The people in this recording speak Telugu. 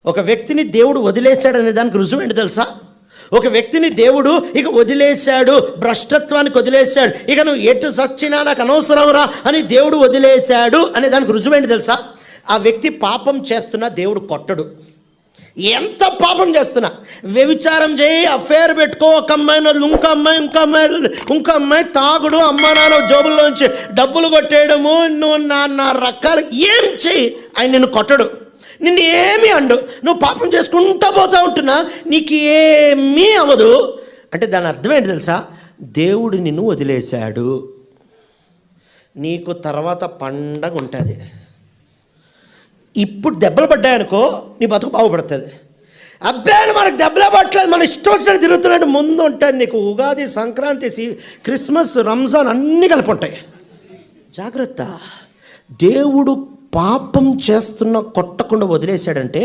ఒక వ్యక్తిని దేవుడు వదిలేశాడనే దానికి రుజువు ఏంటి తెలుసా? ఒక వ్యక్తిని దేవుడు ఇక వదిలేశాడు, భ్రష్టత్వానికి వదిలేశాడు, ఇక నువ్వు ఎటు సచ్చినా నాకు అనవసరం రా అని దేవుడు వదిలేశాడు అనే దానికి రుజువు ఏంటి తెలుసా? ఆ వ్యక్తి పాపం చేస్తున్నా దేవుడు కొట్టడు. ఎంత పాపం చేస్తున్నా, వ్యభిచారం చేయి, అఫేర్ పెట్టుకో, ఒక అమ్మాయి ఇంకో అమ్మాయి తాగుడు, అమ్మ నాన్న జోబుల్లోంచి డబ్బులు కొట్టేయడము, నువ్వు నా రకాలు ఏం చెయ్యి, ఆయన నిన్ను కొట్టడు, నిన్ను ఏమీ అండు. నువ్వు పాపం చేసుకుంటూ పోతూ ఉంటున్నా నీకు ఏమీ అవ్వదు. అంటే దాని అర్థం ఏంటి తెలుసా? దేవుడు నిన్ను వదిలేశాడు, నీకు తర్వాత పండగ ఉంటుంది. ఇప్పుడు దెబ్బలు పడ్డాయనుకో నీ బతుకు బాగుపడుతుంది. అబ్బాయిని మనకు దెబ్బలే పట్టలేదు, మన ఇష్టం వచ్చినట్టు తిరుగుతున్నట్టు ముందు ఉంటుంది. నీకు ఉగాది, సంక్రాంతి, క్రిస్మస్, రంజాన్ అన్నీ కలిపి ఉంటాయి. జాగ్రత్త. దేవుడు పాపం చేస్తున్న కొట్టకుండా వదిలేశాడంటే